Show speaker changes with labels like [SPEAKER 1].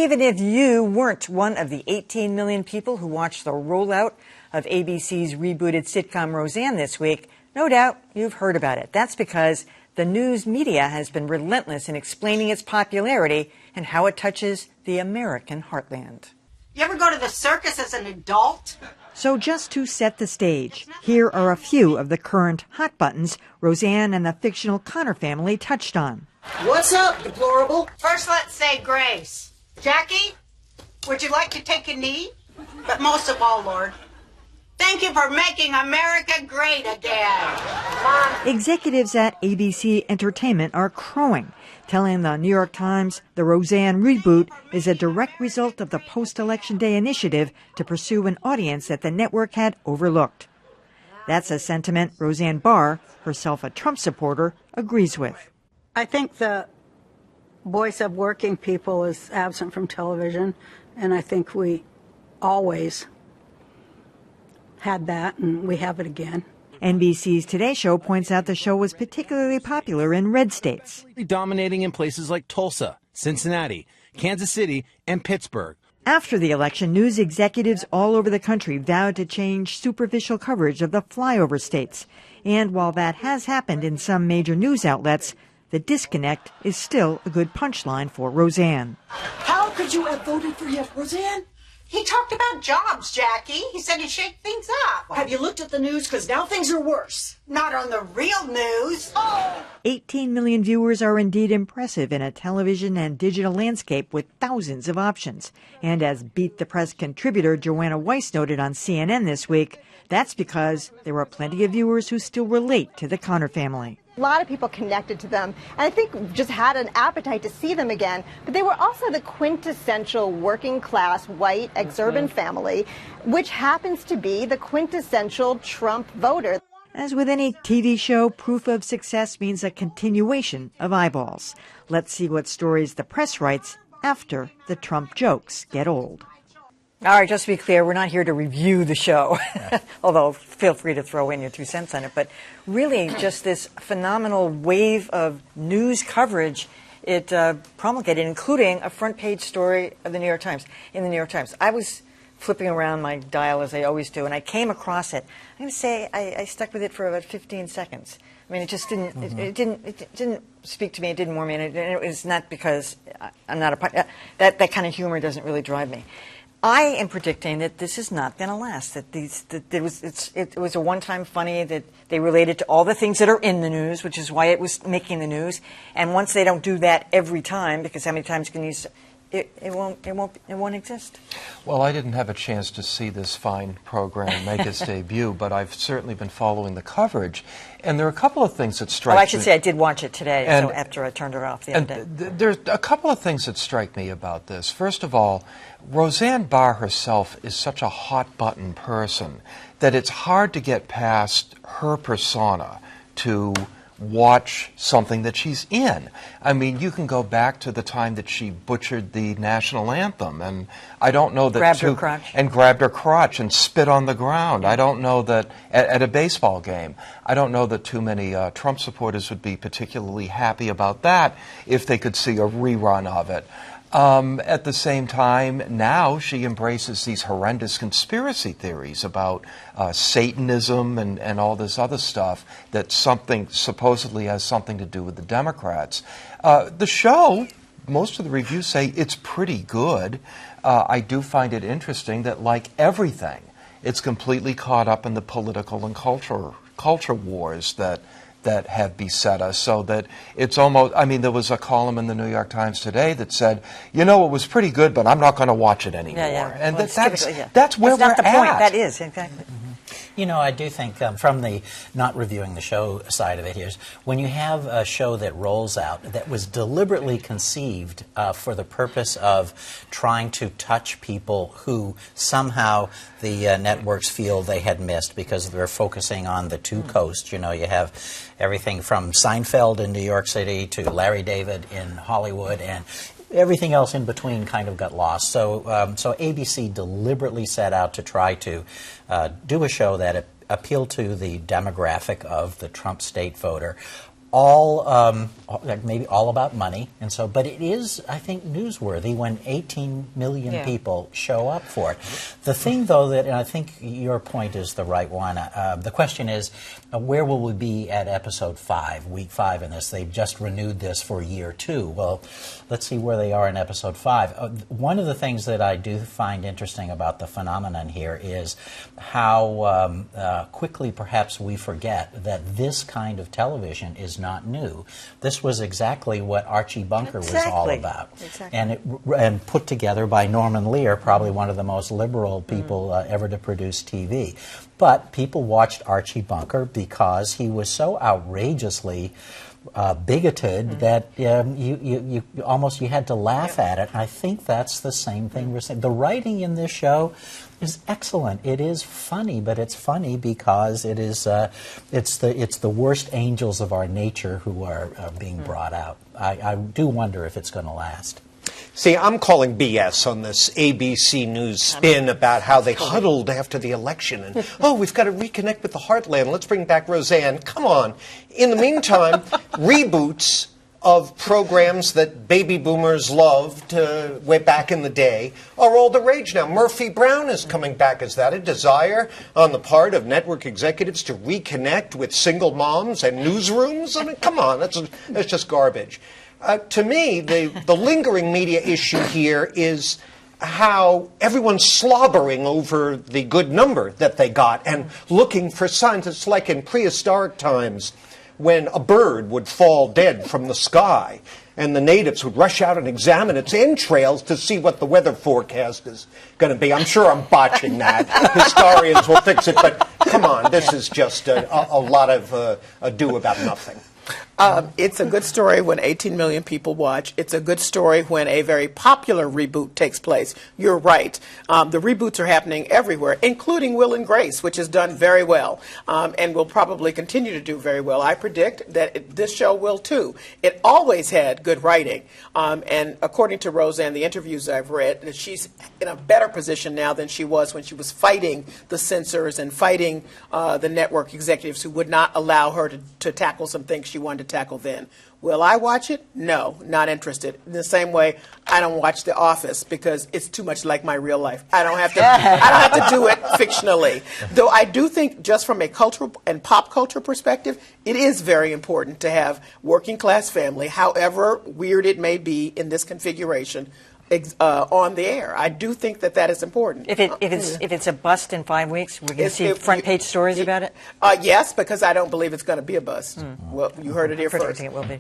[SPEAKER 1] even if you weren't one of the 18 million people who watched the rollout of ABC's rebooted sitcom Roseanne this week, no doubt you've heard about it. That's because the news media has been relentless in explaining its popularity and how it touches the American heartland.
[SPEAKER 2] You ever go to the circus as an adult?
[SPEAKER 1] So just to set the stage, here are a few of the current hot buttons Roseanne and the fictional Connor family touched on.
[SPEAKER 3] What's up, deplorable?
[SPEAKER 2] First, let's say grace. Jackie, would you like to take a knee? But most of all, Lord, thank you for making America great again. Mom.
[SPEAKER 1] Executives at ABC Entertainment are crowing, telling the New York Times the Roseanne reboot is a direct result of the post-election day initiative to pursue an audience that the network had overlooked. That's a sentiment Roseanne Barr, herself a Trump supporter, agrees with.
[SPEAKER 4] I think the voice of working people is absent from television, and I think we always had that, and we have it again.
[SPEAKER 1] NBC's Today Show points out the show was particularly popular in red states,
[SPEAKER 5] dominating in places like Tulsa, Cincinnati, Kansas City, and Pittsburgh.
[SPEAKER 1] After the election, news executives all over the country vowed to change superficial coverage of the flyover states. And while that has happened in some major news outlets, the disconnect is still a good punchline for Roseanne.
[SPEAKER 3] How could you have voted for him, Roseanne?
[SPEAKER 2] He talked about jobs, Jackie. He said he'd shake things up.
[SPEAKER 3] Have you looked at the news? Because now things are worse.
[SPEAKER 2] Not on the real news.
[SPEAKER 1] 18 million viewers are indeed impressive in a television and digital landscape with thousands of options. And as Beat the Press contributor Joanna Weiss noted on CNN this week, that's because there are plenty of viewers who still relate to the Connor family.
[SPEAKER 6] A lot of people connected to them, and I think just had an appetite to see them again. But they were also the quintessential working class, white, exurban family, which happens to be the quintessential Trump voter.
[SPEAKER 1] As with any TV show, proof of success means a continuation of eyeballs. Let's see what stories the press writes after the Trump jokes get old. All right, just to be clear, we're not here to review the show, although feel free to throw in your 2 cents on it. But really, just this phenomenal wave of news coverage it promulgated, including a front-page story of the New York Times. In the New York Times, I was flipping around my dial as I always do, and I came across it. I'm going to say I stuck with it for about 15 seconds. I mean, it just didn't. It didn't speak to me. It didn't warm me, and it was not because I'm not a that kind of humor doesn't really drive me. I am predicting that this is not going to last. That it was a one-time funny. That they related to all the things that are in the news, which is why it was making the news. And once they don't do that every time, because how many times can you? It won't exist.
[SPEAKER 7] Well, I didn't have a chance to see this fine program make its debut, but I've certainly been following the coverage, and there are a couple of things that strike me.
[SPEAKER 1] Well, I should say I did watch it today, so after I turned it off the other day.
[SPEAKER 7] There's a couple of things that strike me about this. First of all, Roseanne Barr herself is such a hot-button person that it's hard to get past her persona to watch something that she's in. I mean, you can go back to the time that she butchered the national anthem, and I don't know that
[SPEAKER 1] grabbed her crotch
[SPEAKER 7] and spit on the ground. I don't know that at a baseball game. I don't know that too many Trump supporters would be particularly happy about that if they could see a rerun of it. At the same time, now she embraces these horrendous conspiracy theories about Satanism and all this other stuff that supposedly has something to do with the Democrats. The show, most of the reviews say it's pretty good. I do find it interesting that, like everything, it's completely caught up in the political and culture wars that have beset us, so that it's almost, I mean, there was a column in the New York Times today that said, you know, it was pretty good, but I'm not going to watch it anymore. And well, that's where we're at. That's not the point.
[SPEAKER 1] That is, exactly.
[SPEAKER 8] You know, I do think from the not reviewing the show side of it is when you have a show that rolls out that was deliberately conceived for the purpose of trying to touch people who somehow the networks feel they had missed because they're focusing on the two coasts. You know, you have everything from Seinfeld in New York City to Larry David in Hollywood, and everything else in between kind of got lost. So ABC deliberately set out to try to do a show that appealed to the demographic of the Trump state voter, maybe all about money, and so. But it is, I think, newsworthy when 18 million people show up for it. The thing, though, and I think your point is the right one. The question is, where will we be at episode 5, week 5 in this? They've just renewed this for year 2. Well, let's see where they are in episode 5. One of the things that I do find interesting about the phenomenon here is how quickly perhaps we forget that this kind of television is not new. This was exactly what Archie Bunker was all about. And put together by Norman Lear, probably one of the most liberal people ever to produce TV. But people watched Archie Bunker because he was so outrageously bigoted that you almost had to laugh at it. And I think that's the same thing we're saying. The writing in this show is excellent. It is funny, but it's funny because it is it's the worst angels of our nature who are being brought out. I do wonder if it's going to last.
[SPEAKER 9] See, I'm calling BS on this ABC News spin about how they huddled after the election and, oh, we've got to reconnect with the heartland. Let's bring back Roseanne. Come on. In the meantime, reboots of programs that baby boomers loved way back in the day are all the rage now. Murphy Brown is coming back. Is that a desire on the part of network executives to reconnect with single moms and newsrooms? I mean, come on, that's just garbage. To me, the lingering media issue here is how everyone's slobbering over the good number that they got and looking for signs. It's like in prehistoric times when a bird would fall dead from the sky and the natives would rush out and examine its entrails to see what the weather forecast is going to be. I'm sure I'm botching that. Historians will fix it, but come on, this is just a lot of ado about nothing.
[SPEAKER 10] It's a good story when 18 million people watch. It's a good story when a very popular reboot takes place. You're right. The reboots are happening everywhere, including Will and Grace, which has done very well and will probably continue to do very well. I predict that this show will, too. It always had good writing. And according to Roseanne, the interviews I've read, that she's in a better position now than she was when she was fighting the censors and fighting the network executives who would not allow her to tackle some things she wanted to tackle then. Will I watch it? No, not interested. In the same way, I don't watch The Office because it's too much like my real life. I don't have to do it fictionally. Though I do think, just from a cultural and pop culture perspective, it is very important to have working class family, however weird it may be in this configuration, on the air. I do think that is important.
[SPEAKER 1] If it's a bust in 5 weeks, we're going to see front page stories about it?
[SPEAKER 10] Yes, because I don't believe it's going to be a bust. Well, you heard it here first.
[SPEAKER 1] It will be.